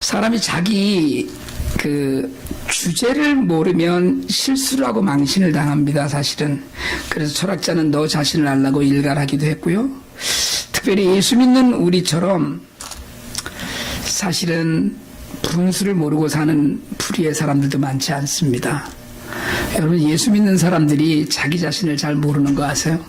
사람이 자기 주제를 모르면 실수를 하고 망신을 당합니다, 사실은. 그래서 철학자는 너 자신을 알라고 일갈하기도 했고요. 특별히 예수 믿는 우리처럼 사실은 분수를 모르고 사는 불의의 사람들도 많지 않습니다. 여러분, 예수 믿는 사람들이 자기 자신을 잘 모르는 거 아세요?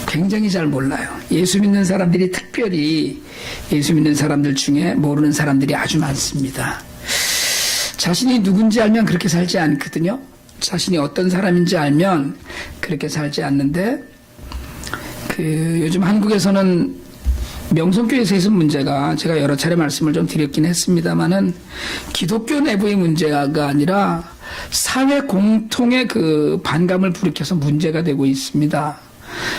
굉장히 잘 몰라요. 예수 믿는 사람들이 특별히 예수 믿는 사람들 중에 모르는 사람들이 아주 많습니다. 자신이 누군지 알면 그렇게 살지 않거든요. 자신이 어떤 사람인지 알면 그렇게 살지 않는데, 요즘 한국에서는 명성교회에서 있은 문제가, 제가 여러 차례 말씀을 좀 드렸긴 했습니다만은, 기독교 내부의 문제가 아니라 사회 공통의 반감을 불이켜서 문제가 되고 있습니다.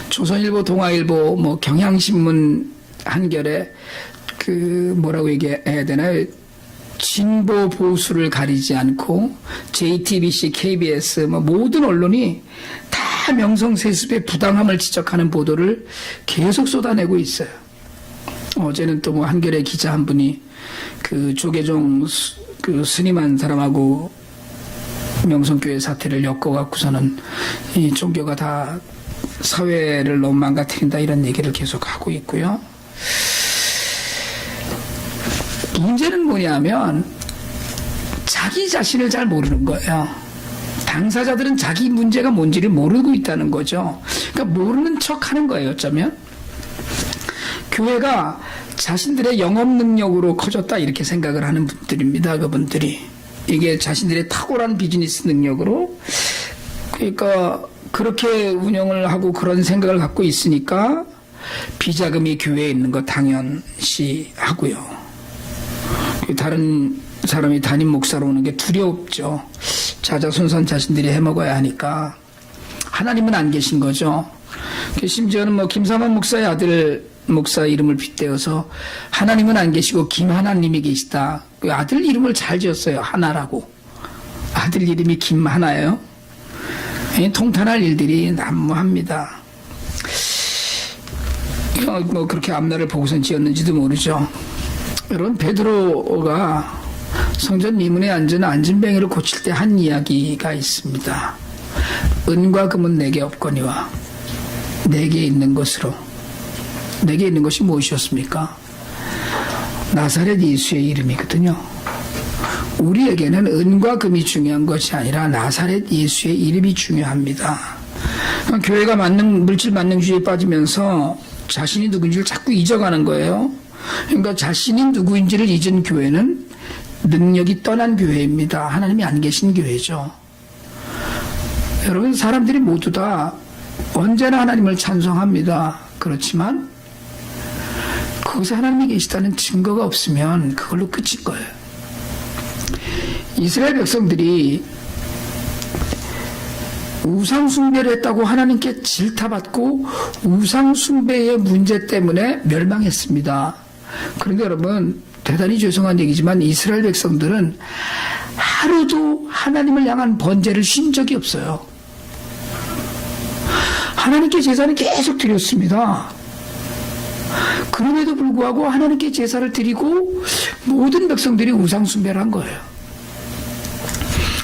조선일보, 동아일보, 경향신문 한겨레, 뭐라고 얘기해야 되나요? 진보 보수를 가리지 않고 JTBC, KBS 모든 언론이 다 명성세습의 부당함을 지적하는 보도를 계속 쏟아내고 있어요. 어제는 또 한겨레 기자 한 분이 조계종 스님한 사람하고 명성교회 사태를 엮어갖고서는 이 종교가 다 사회를 너무 망가뜨린다 이런 얘기를 계속 하고 있고요. 문제는 뭐냐면 자기 자신을 잘 모르는 거예요. 당사자들은 자기 문제가 뭔지를 모르고 있다는 거죠. 그러니까 모르는 척 하는 거예요, 어쩌면. 교회가 자신들의 영업 능력으로 커졌다 이렇게 생각을 하는 분들입니다. 그분들이. 이게 자신들의 탁월한 비즈니스 능력으로, 그러니까 그렇게 운영을 하고 그런 생각을 갖고 있으니까 비자금이 교회에 있는 거 당연시 하고요. 다른 사람이 담임 목사로 오는 게 두렵죠. 자자손손 자신들이 해먹어야 하니까. 하나님은 안 계신 거죠. 심지어는 김사만 목사의 아들 목사 이름을 빗대어서 하나님은 안 계시고 김하나님이 계시다. 그 아들 이름을 잘 지었어요. 하나라고. 아들 이름이 김하나예요. 통탄할 일들이 난무합니다. 그렇게 앞날을 보고선 지었는지도 모르죠. 여러분, 베드로가 성전 미문에 앉은 안진뱅이를 고칠 때 한 이야기가 있습니다. 은과 금은 내게 없거니와 내게 있는 것으로. 내게 있는 것이 무엇이었습니까? 나사렛 예수의 이름이거든요. 우리에게는 은과 금이 중요한 것이 아니라 나사렛 예수의 이름이 중요합니다. 교회가 물질 만능주의에 빠지면서 자신이 누군지를 자꾸 잊어가는 거예요. 그러니까 자신이 누구인지를 잊은 교회는 능력이 떠난 교회입니다. 하나님이 안 계신 교회죠. 여러분, 사람들이 모두 다 언제나 하나님을 찬송합니다. 그렇지만 거기서 하나님이 계시다는 증거가 없으면 그걸로 끝인 거예요. 이스라엘 백성들이 우상숭배를 했다고 하나님께 질타받고 우상숭배의 문제 때문에 멸망했습니다. 그런데 여러분, 대단히 죄송한 얘기지만 이스라엘 백성들은 하루도 하나님을 향한 번제를 쉰 적이 없어요. 하나님께 제사는 계속 드렸습니다. 그럼에도 불구하고 하나님께 제사를 드리고 모든 백성들이 우상숭배를 한 거예요.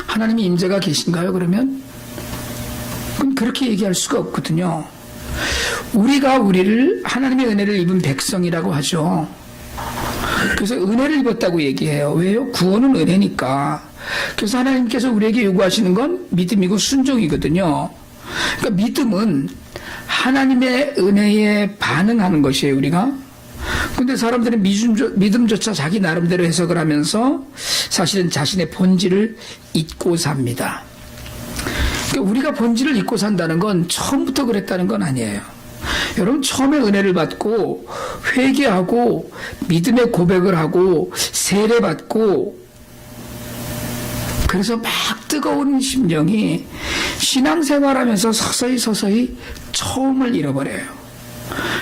하나님이 임재가 계신가요, 그러면? 그럼 그렇게 얘기할 수가 없거든요. 우리가 우리를 하나님의 은혜를 입은 백성이라고 하죠. 그래서 은혜를 입었다고 얘기해요. 왜요? 구원은 은혜니까. 그래서 하나님께서 우리에게 요구하시는 건 믿음이고 순종이거든요. 그러니까 믿음은 하나님의 은혜에 반응하는 것이에요, 우리가. 근데 사람들은 믿음조차 자기 나름대로 해석을 하면서 사실은 자신의 본질을 잊고 삽니다. 그러니까 우리가 본질을 잊고 산다는 건 처음부터 그랬다는 건 아니에요. 여러분, 처음에 은혜를 받고 회개하고 믿음의 고백을 하고 세례받고 그래서 막 뜨거운 심령이 신앙생활하면서 서서히 처음을 잃어버려요.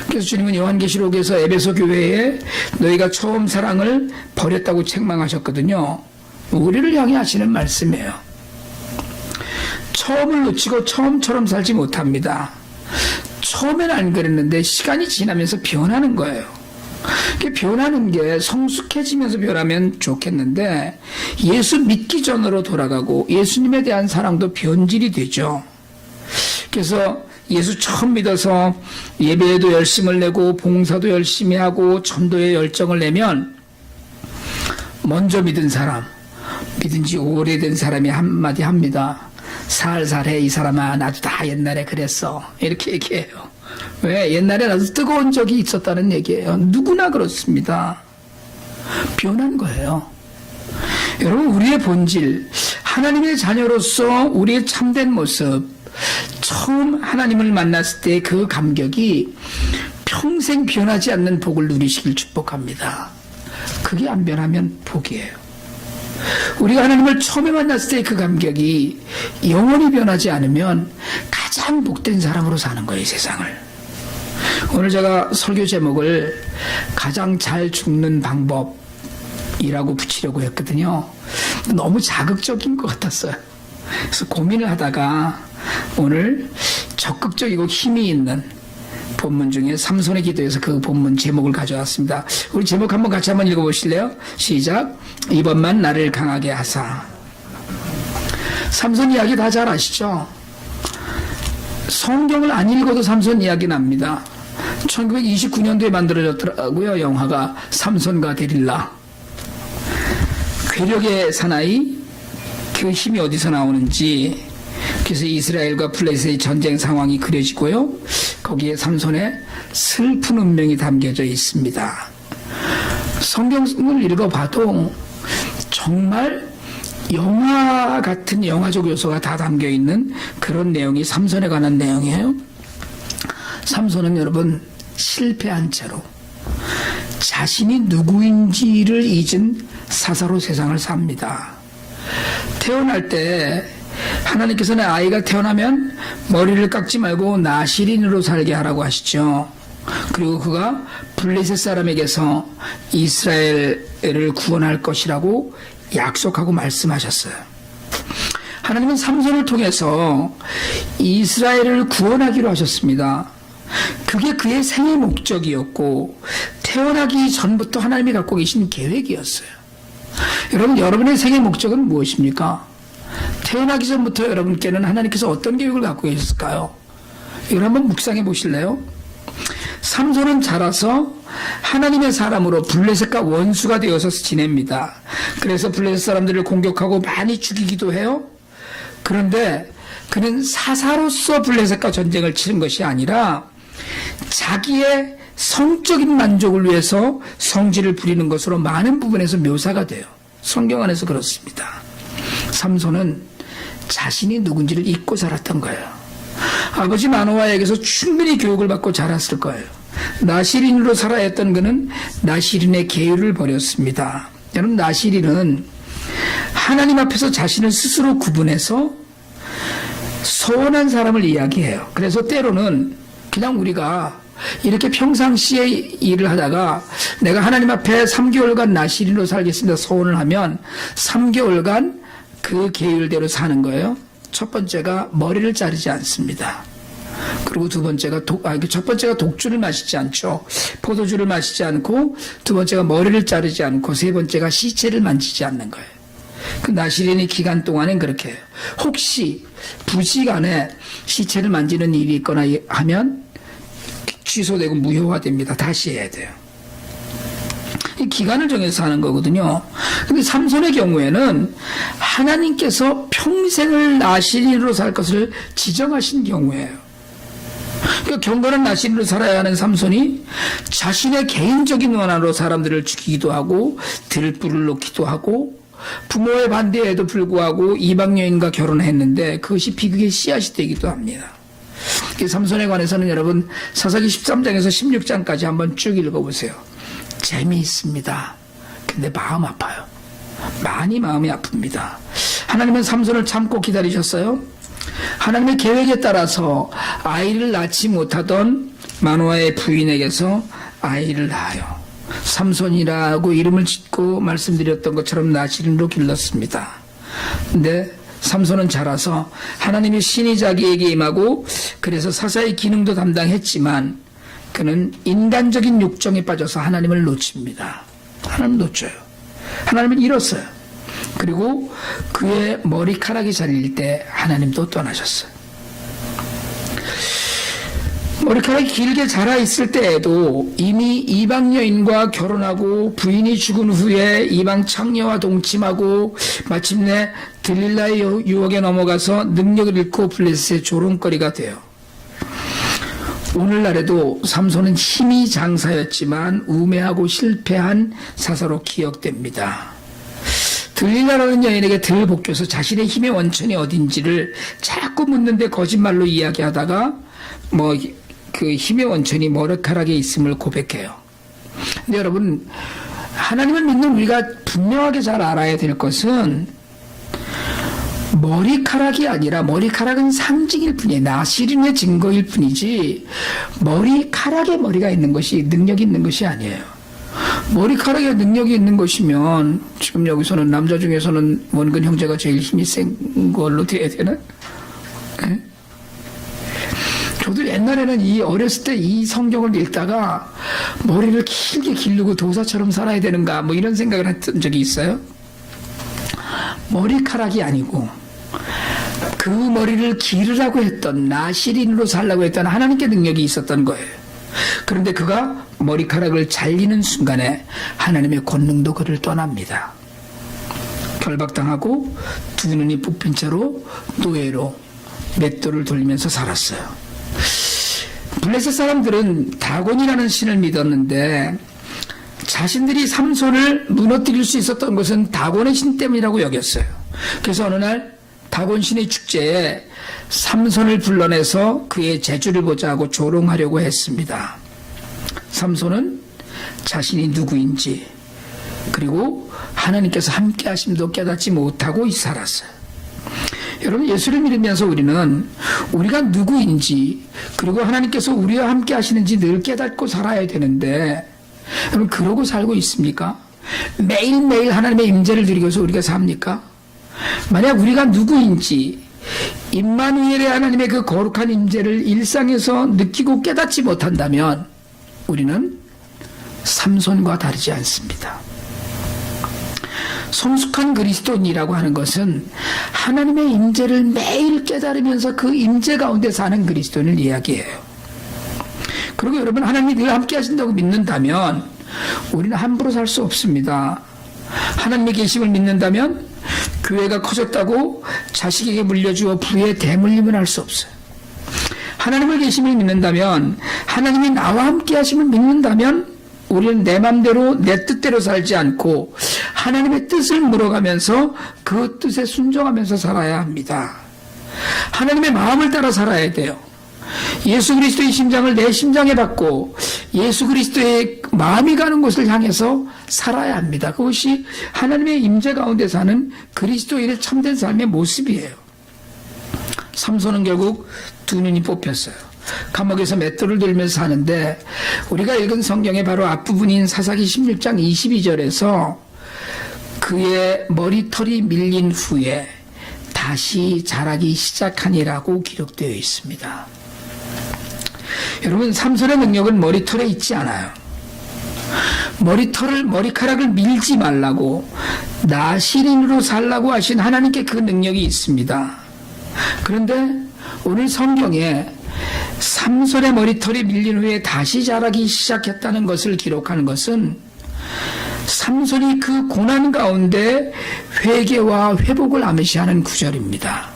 그래서 주님은 요한계시록에서 에베소 교회에 너희가 처음 사랑을 버렸다고 책망하셨거든요. 우리를 향해 하시는 말씀이에요. 처음을 놓치고 처음처럼 살지 못합니다. 처음에는 안 그랬는데 시간이 지나면서 변하는 거예요. 변하는 게 성숙해지면서 변하면 좋겠는데 예수 믿기 전으로 돌아가고 예수님에 대한 사랑도 변질이 되죠. 그래서 예수 처음 믿어서 예배에도 열심을 내고 봉사도 열심히 하고 전도에 열정을 내면 먼저 믿은 사람, 믿은 지 오래된 사람이 한마디 합니다. 살살해 이 사람아, 나도 다 옛날에 그랬어. 이렇게 얘기해요. 왜? 옛날에 나도 뜨거운 적이 있었다는 얘기예요. 누구나 그렇습니다. 변한 거예요. 여러분, 우리의 본질, 하나님의 자녀로서 우리의 참된 모습, 처음 하나님을 만났을 때 그 감격이 평생 변하지 않는 복을 누리시길 축복합니다. 그게 안 변하면 복이에요. 우리가 하나님을 처음에 만났을 때 그 감격이 영원히 변하지 않으면 가장 복된 사람으로 사는 거예요, 세상을. 오늘 제가 설교 제목을 가장 잘 죽는 방법이라고 붙이려고 했거든요. 너무 자극적인 것 같았어요. 그래서 고민을 하다가 오늘 적극적이고 힘이 있는 본문 중에 삼손의 기도에서 그 본문 제목을 가져왔습니다. 우리 제목 한번 같이 한번 읽어보실래요? 시작. 이번만 나를 강하게 하사. 삼손 이야기 다 잘 아시죠? 성경을 안 읽어도 삼손 이야기 납니다. 1929년도에 만들어졌더라고요. 영화가 삼손과 데릴라. 괴력의 사나이, 그 힘이 어디서 나오는지, 그래서 이스라엘과 블레셋의 전쟁 상황이 그려지고요. 거기에 삼손의 슬픈 운명이 담겨져 있습니다. 성경을 읽어봐도 정말 영화 같은 영화적 요소가 다 담겨있는 그런 내용이 삼손에 관한 내용이에요. 삼손은 여러분 실패한 채로 자신이 누구인지를 잊은 사사로 세상을 삽니다. 태어날 때 하나님께서는 아이가 태어나면 머리를 깎지 말고 나시린으로 살게 하라고 하시죠. 그리고 그가 블레셋 사람에게서 이스라엘을 구원할 것이라고 약속하고 말씀하셨어요. 하나님은 삼손을 통해서 이스라엘을 구원하기로 하셨습니다. 그게 그의 생애 목적이었고 태어나기 전부터 하나님이 갖고 계신 계획이었어요. 여러분, 여러분의 생애 목적은 무엇입니까? 태어나기 전부터 여러분께는 하나님께서 어떤 계획을 갖고 계셨을까요? 이걸 한번 묵상해 보실래요? 삼손은 자라서 하나님의 사람으로 블레셋과 원수가 되어서 지냅니다. 그래서 블레셋 사람들을 공격하고 많이 죽이기도 해요. 그런데 그는 사사로서 블레셋과 전쟁을 치른 것이 아니라 자기의 성적인 만족을 위해서 성질을 부리는 것으로 많은 부분에서 묘사가 돼요. 성경 안에서 그렇습니다. 삼손은 자신이 누군지를 잊고 자랐던 거예요. 아버지 마노아에게서 충분히 교육을 받고 자랐을 거예요. 나시린으로 살아야 했던 그는 나시린의 계율을 버렸습니다. 여러분, 나시린은 하나님 앞에서 자신을 스스로 구분해서 서운한 사람을 이야기해요. 그래서 때로는 그냥 우리가 이렇게 평상시에 일을 하다가 내가 하나님 앞에 3개월간 나시린으로 살겠습니다 서원을 하면 3개월간 그 계율대로 사는 거예요. 첫 번째가 머리를 자르지 않습니다. 그리고 두 번째가 첫 번째가 독주를 마시지 않죠. 포도주를 마시지 않고, 두 번째가 머리를 자르지 않고, 세 번째가 시체를 만지지 않는 거예요. 그 나시린의 기간 동안엔 그렇게 해요. 혹시 부지간에 시체를 만지는 일이 있거나 하면 취소되고 무효화됩니다. 다시 해야 돼요. 이 기간을 정해서 하는 거거든요. 근데 삼손의 경우에는 하나님께서 평생을 나시린으로 살 것을 지정하신 경우예요. 그러니까 경건한 나시린으로 살아야 하는 삼손이 자신의 개인적인 원한으로 사람들을 죽이기도 하고 들불을 놓기도 하고 부모의 반대에도 불구하고 이방 여인과 결혼했는데 그것이 비극의 씨앗이 되기도 합니다. 삼손에 관해서는 여러분 사사기 13장에서 16장까지 한번 쭉 읽어보세요. 재미있습니다. 근데 마음 아파요. 많이 마음이 아픕니다. 하나님은 삼손을 참고 기다리셨어요. 하나님의 계획에 따라서 아이를 낳지 못하던 마노아의 부인에게서 아이를 낳아요. 삼손이라고 이름을 짓고 말씀드렸던 것처럼 나시린으로 길렀습니다. 근데 삼손은 자라서 하나님의 신이 자기에게 임하고 그래서 사사의 기능도 담당했지만 그는 인간적인 욕정에 빠져서 하나님을 놓칩니다. 하나님을 놓쳐요. 하나님을 잃었어요. 그리고 그의 머리카락이 잘릴 때 하나님도 떠나셨어요. 머리카락이 길게 자라 있을 때에도 이미 이방 여인과 결혼하고 부인이 죽은 후에 이방 창녀와 동침하고 마침내 들릴라의 유혹에 넘어가서 능력을 잃고 블레셋의 조롱거리가 돼요. 오늘날에도 삼손은 힘이 장사였지만 우매하고 실패한 사사로 기억됩니다. 들릴라라는 여인에게 들복줘서 자신의 힘의 원천이 어딘지를 자꾸 묻는데 거짓말로 이야기하다가 그 힘의 원천이 머리카락에 있음을 고백해요. 근데 여러분, 하나님을 믿는 우리가 분명하게 잘 알아야 될 것은 머리카락이 아니라, 머리카락은 상징일 뿐이에요. 나시린의 증거일 뿐이지 머리카락에 머리가 있는 것이 능력이 있는 것이 아니에요. 머리카락에 능력이 있는 것이면 지금 여기서는 남자 중에서는 원근 형제가 제일 힘이 센 걸로 돼야 되나? 네? 저도 옛날에는 어렸을 때 이 성경을 읽다가 머리를 길게 기르고 도사처럼 살아야 되는가 이런 생각을 했던 적이 있어요. 머리카락이 아니고 그 머리를 기르라고 했던, 나시린으로 살라고 했던 하나님께 능력이 있었던 거예요. 그런데 그가 머리카락을 잘리는 순간에 하나님의 권능도 그를 떠납니다. 결박당하고 두 눈이 뽑힌 채로 노예로 맷돌을 돌리면서 살았어요. 블레셋 사람들은 다곤이라는 신을 믿었는데 자신들이 삼손을 무너뜨릴 수 있었던 것은 다곤의 신 때문이라고 여겼어요. 그래서 어느 날 다곤 신의 축제에 삼손을 불러내서 그의 재주를 보자 하고 조롱하려고 했습니다. 삼손은 자신이 누구인지 그리고 하나님께서 함께 하심도 깨닫지 못하고 살았어요. 여러분, 예수를 믿으면서 우리는 우리가 누구인지 그리고 하나님께서 우리와 함께 하시는지 늘 깨닫고 살아야 되는데, 여러분, 그러고 살고 있습니까? 매일매일 하나님의 임재를 누리고서 우리가 삽니까? 만약 우리가 누구인지, 임마누엘의 하나님의 그 거룩한 임재를 일상에서 느끼고 깨닫지 못한다면 우리는 삼손과 다르지 않습니다. 성숙한 그리스도인이라고 하는 것은 하나님의 임재를 매일 깨달으면서 그 임재 가운데 사는 그리스도인을 이야기해요. 그리고 여러분, 하나님이 늘 함께 하신다고 믿는다면 우리는 함부로 살 수 없습니다. 하나님의 계심을 믿는다면 교회가 커졌다고 자식에게 물려주어 부의 대물림을 할 수 없어요. 하나님의 계심을 믿는다면, 하나님이 나와 함께 하심을 믿는다면 우리는 내 맘대로 내 뜻대로 살지 않고 하나님의 뜻을 물어가면서 그 뜻에 순종하면서 살아야 합니다. 하나님의 마음을 따라 살아야 돼요. 예수 그리스도의 심장을 내 심장에 받고 예수 그리스도의 마음이 가는 곳을 향해서 살아야 합니다. 그것이 하나님의 임재 가운데 사는 그리스도인의 참된 삶의 모습이에요. 삼손은 결국 두 눈이 뽑혔어요. 감옥에서 맷돌을 들면서 사는데, 우리가 읽은 성경의 바로 앞부분인 사사기 16장 22절에서 그의 머리털이 밀린 후에 다시 자라기 시작하니라고 기록되어 있습니다. 여러분, 삼손의 능력은 머리털에 있지 않아요. 머리카락을 밀지 말라고, 나시린으로 살라고 하신 하나님께 그 능력이 있습니다. 그런데 오늘 성경에 삼손의 머리털이 밀린 후에 다시 자라기 시작했다는 것을 기록하는 것은 삼손이 그 고난 가운데 회개와 회복을 암시하는 구절입니다.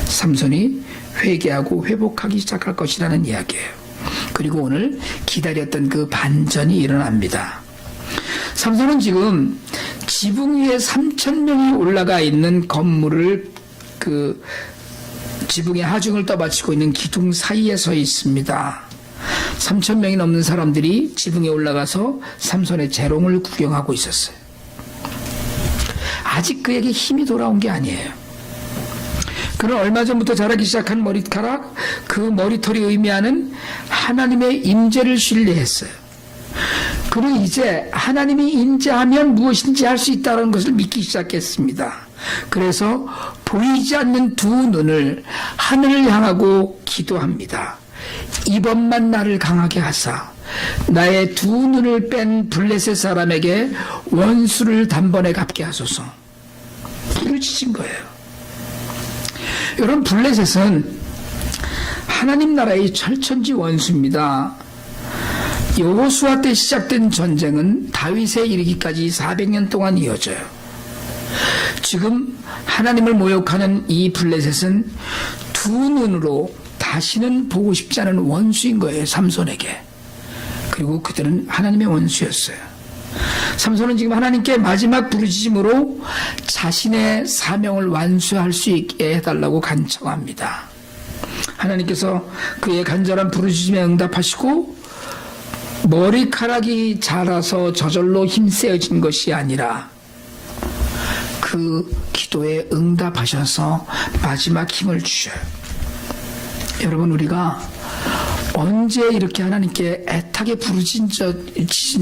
삼손이 회개하고 회복하기 시작할 것이라는 이야기예요. 그리고 오늘 기다렸던 그 반전이 일어납니다. 삼손은 지금 지붕 위에 3,000명이 올라가 있는 건물을 지붕의 하중을 떠받치고 있는 기둥 사이에 서 있습니다. 3,000명이 넘는 사람들이 지붕에 올라가서 삼손의 재롱을 구경하고 있었어요. 아직 그에게 힘이 돌아온 게 아니에요. 그는 얼마 전부터 자라기 시작한 머리카락, 그 머리털이 의미하는 하나님의 임재를 신뢰했어요. 그는 이제 하나님이 임재하면 무엇인지 할 수 있다는 것을 믿기 시작했습니다. 그래서 보이지 않는 두 눈을 하늘을 향하고 기도합니다. 이번만 나를 강하게 하사 나의 두 눈을 뺀 블레셋 사람에게 원수를 단번에 갚게 하소서. 부르짖은 거예요. 여러분, 블레셋은 하나님 나라의 철천지 원수입니다. 여호수아 때 시작된 전쟁은 다윗에 이르기까지 400년 동안 이어져요. 지금 하나님을 모욕하는 이 블레셋은 두 눈으로 다시는 보고 싶지 않은 원수인 거예요, 삼손에게. 그리고 그들은 하나님의 원수였어요. 삼손은 지금 하나님께 마지막 부르짖음으로 자신의 사명을 완수할 수 있게 해달라고 간청합니다. 하나님께서 그의 간절한 부르짖음에 응답하시고 머리카락이 자라서 저절로 힘세어진 것이 아니라 그 기도에 응답하셔서 마지막 힘을 주셔요. 여러분, 우리가 언제 이렇게 하나님께 애타게 부르짖은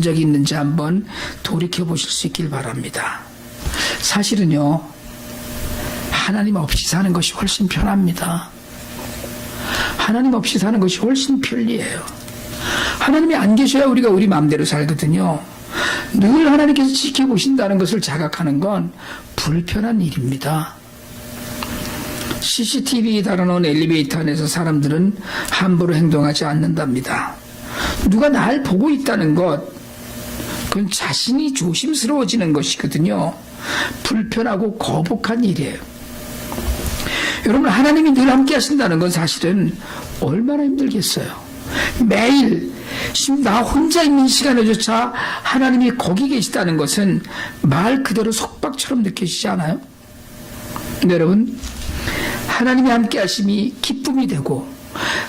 적이 있는지 한번 돌이켜 보실 수 있길 바랍니다. 사실은요, 하나님 없이 사는 것이 훨씬 편합니다. 하나님 없이 사는 것이 훨씬 편리해요. 하나님이 안 계셔야 우리가 우리 마음대로 살거든요. 늘 하나님께서 지켜보신다는 것을 자각하는 건 불편한 일입니다. CCTV 달아놓은 엘리베이터 안에서 사람들은 함부로 행동하지 않는답니다. 누가 날 보고 있다는 것, 그건 자신이 조심스러워지는 것이거든요. 불편하고 거북한 일이에요. 여러분, 하나님이 늘 함께 하신다는 건 사실은 얼마나 힘들겠어요. 매일 지금 나 혼자 있는 시간에조차 하나님이 거기 계시다는 것은 말 그대로 속박처럼 느껴지지 않아요? 근데 여러분, 하나님의 함께 하심이 기쁨이 되고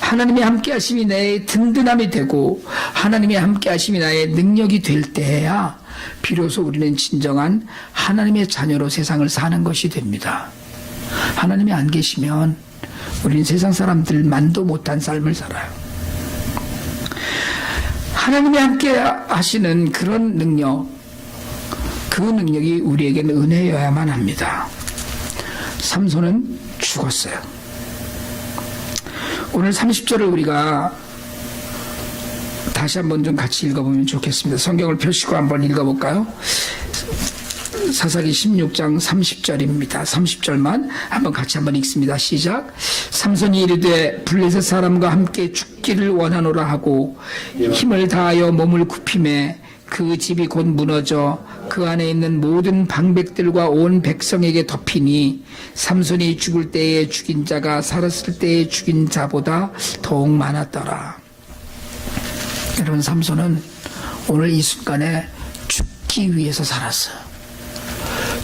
하나님의 함께 하심이 나의 든든함이 되고 하나님의 함께 하심이 나의 능력이 될 때야 비로소 우리는 진정한 하나님의 자녀로 세상을 사는 것이 됩니다. 하나님이 안 계시면 우리는 세상 사람들만도 못한 삶을 살아요. 하나님이 함께 하시는 그런 능력, 그 능력이 우리에게는 은혜여야만 합니다. 삼손은 죽었어요. 오늘 30절을 우리가 다시 한번 좀 같이 읽어보면 좋겠습니다. 성경을 펴시고 한번 읽어볼까요? 사사기 16장 30절입니다. 30절만 한번 같이 한번 읽습니다. 시작. 삼손이 이르되 블레셋 사람과 함께 죽기를 원하노라 하고 힘을 다하여 몸을 굽히매 그 집이 곧 무너져 그 안에 있는 모든 방백들과 온 백성에게 덮이니 삼손이 죽을 때에 죽인 자가 살았을 때에 죽인 자보다 더욱 많았더라. 여러분, 삼손은 오늘 이 순간에 죽기 위해서 살았어요.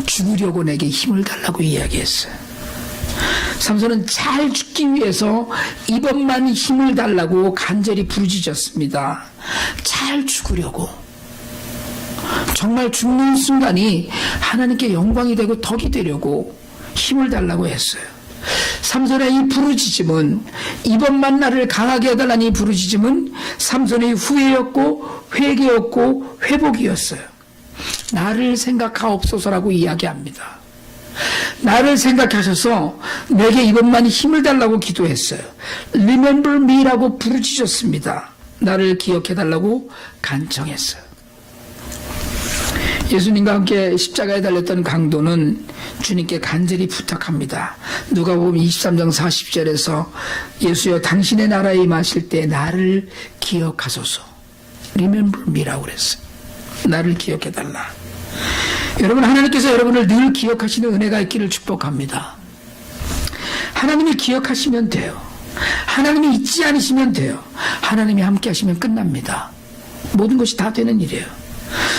죽으려고 내게 힘을 달라고 이야기했어요. 삼손은 잘 죽기 위해서 이번만 힘을 달라고 간절히 부르짖었습니다. 잘 죽으려고. 정말 죽는 순간이 하나님께 영광이 되고 덕이 되려고 힘을 달라고 했어요. 삼손의 이 부르짖음은, 이번만 나를 강하게 해달라는 이 부르짖음은 삼손의 후회였고 회개였고 회복이었어요. 나를 생각하옵소서라고 이야기합니다. 나를 생각하셔서 내게 이번만 힘을 달라고 기도했어요. Remember me라고 부르짖었습니다. 나를 기억해달라고 간청했어요. 예수님과 함께 십자가에 달렸던 강도는 주님께 간절히 부탁합니다. 누가복음 23장 40절에서 예수여 당신의 나라에 임하실 때 나를 기억하소서. Remember me라고 그랬어요. 나를 기억해달라. 여러분, 하나님께서 여러분을 늘 기억하시는 은혜가 있기를 축복합니다. 하나님이 기억하시면 돼요. 하나님이 잊지 않으시면 돼요. 하나님이 함께 하시면 끝납니다. 모든 것이 다 되는 일이에요.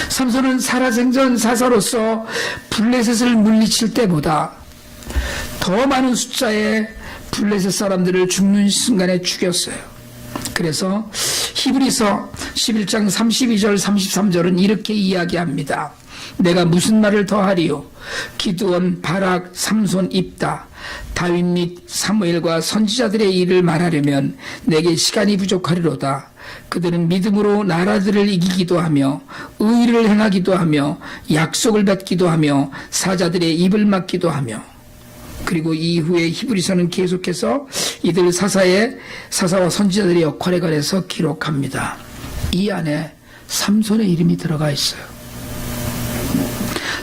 삼손은 살아생전 사사로서 블레셋을 물리칠 때보다 더 많은 숫자의 블레셋 사람들을 죽는 순간에 죽였어요. 그래서 히브리서 11장 32절 33절은 이렇게 이야기합니다. 내가 무슨 말을 더하리요? 기드온, 바락, 삼손, 입다, 다윗 및 사무엘과 선지자들의 일을 말하려면 내게 시간이 부족하리로다. 그들은 믿음으로 나라들을 이기기도 하며 의를 행하기도 하며 약속을 뱉기도 하며 사자들의 입을 막기도 하며. 그리고 이후에 히브리서는 계속해서 이들 사사와 선지자들의 역할에 관해서 기록합니다. 이 안에 삼손의 이름이 들어가 있어요.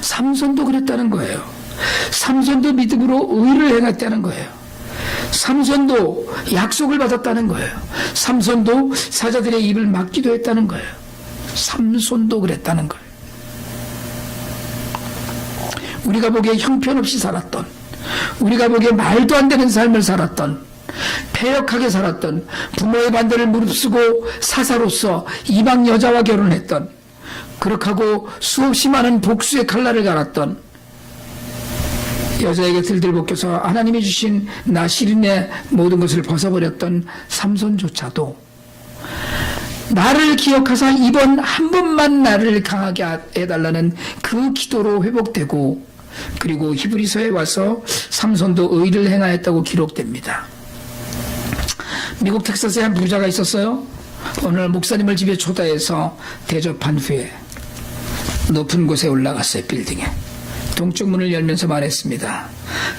삼손도 그랬다는 거예요. 삼손도 믿음으로 의를 행했다는 거예요. 삼손도 약속을 받았다는 거예요. 삼손도 사자들의 입을 막기도 했다는 거예요. 삼손도 그랬다는 거예요. 우리가 보기에 형편없이 살았던, 우리가 보기에 말도 안 되는 삶을 살았던, 패역하게 살았던, 부모의 반대를 무릅쓰고 사사로서 이방 여자와 결혼했던, 그렇게 하고 수없이 많은 복수의 칼날을 갈았던, 여자에게 들들볶여서 하나님이 주신 나시린의 모든 것을 벗어버렸던 삼손조차도 나를 기억하사 이번 한 번만 나를 강하게 해달라는 그 기도로 회복되고, 그리고 히브리서에 와서 삼손도 의를 행하였다고 기록됩니다. 미국 텍사스에 한 부자가 있었어요. 오늘 목사님을 집에 초대해서 대접한 후에 높은 곳에 올라갔어요. 빌딩에 동쪽 문을 열면서 말했습니다.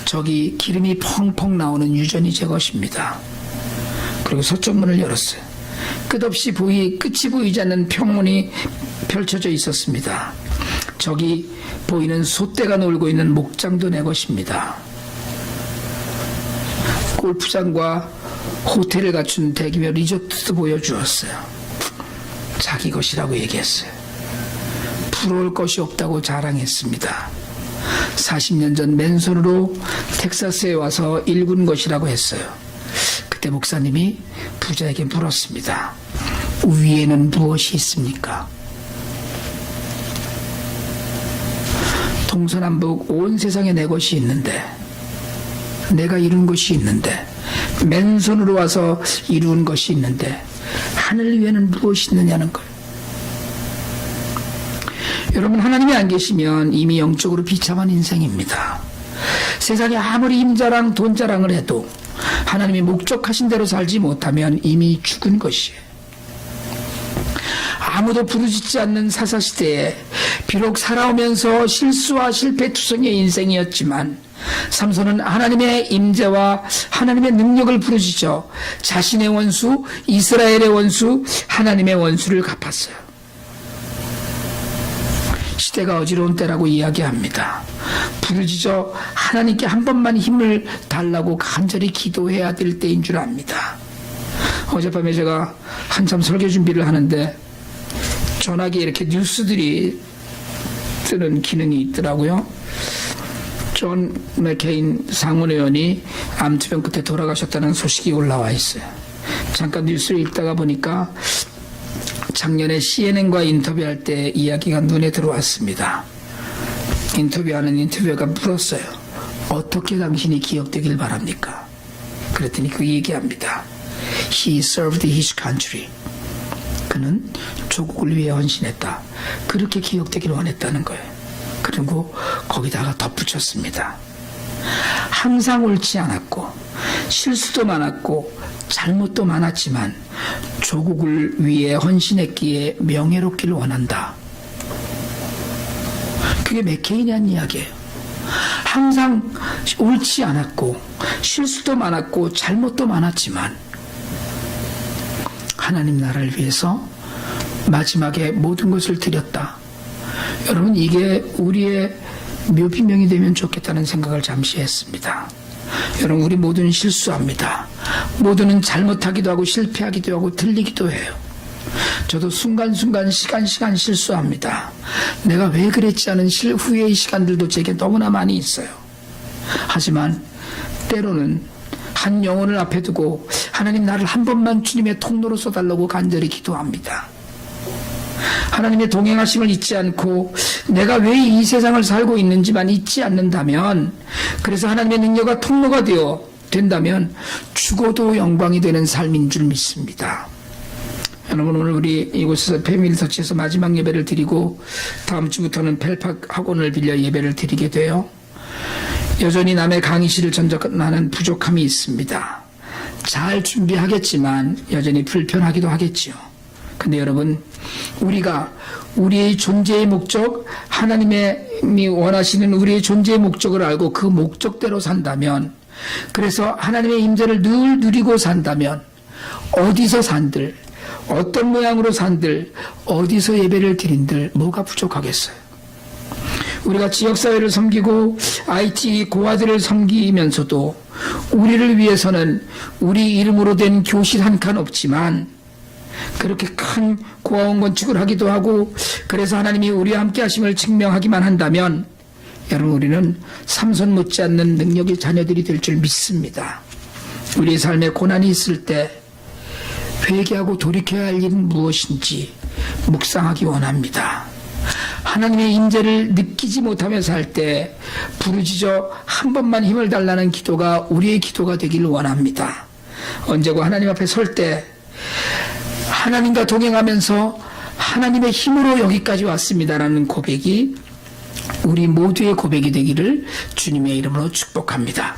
저기 기름이 펑펑 나오는 유전이 제 것입니다. 그리고 서쪽 문을 열었어요. 끝이 보이지 않는 평문이 펼쳐져 있었습니다. 저기 보이는 소떼가 놀고 있는 목장도 내 것입니다. 골프장과 호텔을 갖춘 대규모 리조트도 보여주었어요. 자기 것이라고 얘기했어요. 부러울 것이 없다고 자랑했습니다. 40년 전 맨손으로 텍사스에 와서 일군 것이라고 했어요. 그때 목사님이 부자에게 물었습니다. 위에는 무엇이 있습니까? 동서남북 온 세상에 내 것이 있는데, 내가 이룬 것이 있는데, 맨손으로 와서 이룬 것이 있는데 하늘 위에는 무엇이 있느냐는 거예요. 여러분, 하나님이 안 계시면 이미 영적으로 비참한 인생입니다. 세상에 아무리 힘자랑 돈자랑을 해도 하나님이 목적하신 대로 살지 못하면 이미 죽은 것이에요. 아무도 부르짖지 않는 사사시대에 비록 살아오면서 실수와 실패투성이의 인생이었지만 삼손은 하나님의 임재와 하나님의 능력을 부르짖어 자신의 원수, 이스라엘의 원수, 하나님의 원수를 갚았어요. 시대가 어지러운 때라고 이야기합니다. 부르짖어 하나님께 한 번만 힘을 달라고 간절히 기도해야 될 때인 줄 압니다. 어젯밤에 제가 한참 설교 준비를 하는데 전화기에 이렇게 뉴스들이 뜨는 기능이 있더라고요. 존 맥케인 상원의원이 암투병 끝에 돌아가셨다는 소식이 올라와 있어요. 잠깐 뉴스를 읽다가 보니까 작년에 CNN과 인터뷰할 때 이야기가 눈에 들어왔습니다. 인터뷰하는 인터뷰어가 물었어요. 어떻게 당신이 기억되길 바랍니까? 그랬더니 그 얘기합니다. He served his country. 그는 조국을 위해 헌신했다. 그렇게 기억되길 원했다는 거예요. 그리고 거기다가 덧붙였습니다. 항상 옳지 않았고 실수도 많았고 잘못도 많았지만 조국을 위해 헌신했기에 명예롭기를 원한다. 그게 맥케인이 한 이야기예요. 항상 옳지 않았고 실수도 많았고 잘못도 많았지만 하나님 나라를 위해서 마지막에 모든 것을 드렸다. 여러분, 이게 우리의 묘비명이 되면 좋겠다는 생각을 잠시 했습니다. 여러분, 우리 모두는 실수합니다. 모두는 잘못하기도 하고 실패하기도 하고 틀리기도 해요. 저도 순간순간 시간 실수합니다. 내가 왜 그랬지 하는 후회의 시간들도 제게 너무나 많이 있어요. 하지만 때로는 한 영혼을 앞에 두고 하나님 나를 한 번만 주님의 통로로 써달라고 간절히 기도합니다. 하나님의 동행하심을 잊지 않고 내가 왜 이 세상을 살고 있는지만 잊지 않는다면, 그래서 하나님의 능력과 통로가 된다면 죽어도 영광이 되는 삶인 줄 믿습니다. 여러분, 오늘 우리 이곳에서 패밀리 터치에서 마지막 예배를 드리고 다음 주부터는 펠팍 학원을 빌려 예배를 드리게 돼요. 여전히 남의 강의실을 전전하는 부족함이 있습니다. 잘 준비하겠지만 여전히 불편하기도 하겠지요. 근데 여러분, 우리가 우리의 존재의 목적, 하나님의 하나님이 원하시는 우리의 존재의 목적을 알고 그 목적대로 산다면, 그래서 하나님의 임재를 늘 누리고 산다면, 어디서 산들, 어떤 모양으로 산들, 어디서 예배를 드린들 뭐가 부족하겠어요? 우리가 지역사회를 섬기고 IT 고아들을 섬기면서도 우리를 위해서는 우리 이름으로 된 교실 한 칸 없지만, 그렇게 큰 고아원 건축을 하기도 하고, 그래서 하나님이 우리와 함께 하심을 증명하기만 한다면, 여러분, 우리는 삼손 못지않는 능력의 자녀들이 될 줄 믿습니다. 우리의 삶에 고난이 있을 때 회개하고 돌이켜야 할 일은 무엇인지 묵상하기 원합니다. 하나님의 임재를 느끼지 못하며 살 때 부르짖어 한 번만 힘을 달라는 기도가 우리의 기도가 되기를 원합니다. 언제고 하나님 앞에 설 때 하나님과 동행하면서 하나님의 힘으로 여기까지 왔습니다라는 고백이 우리 모두의 고백이 되기를 주님의 이름으로 축복합니다.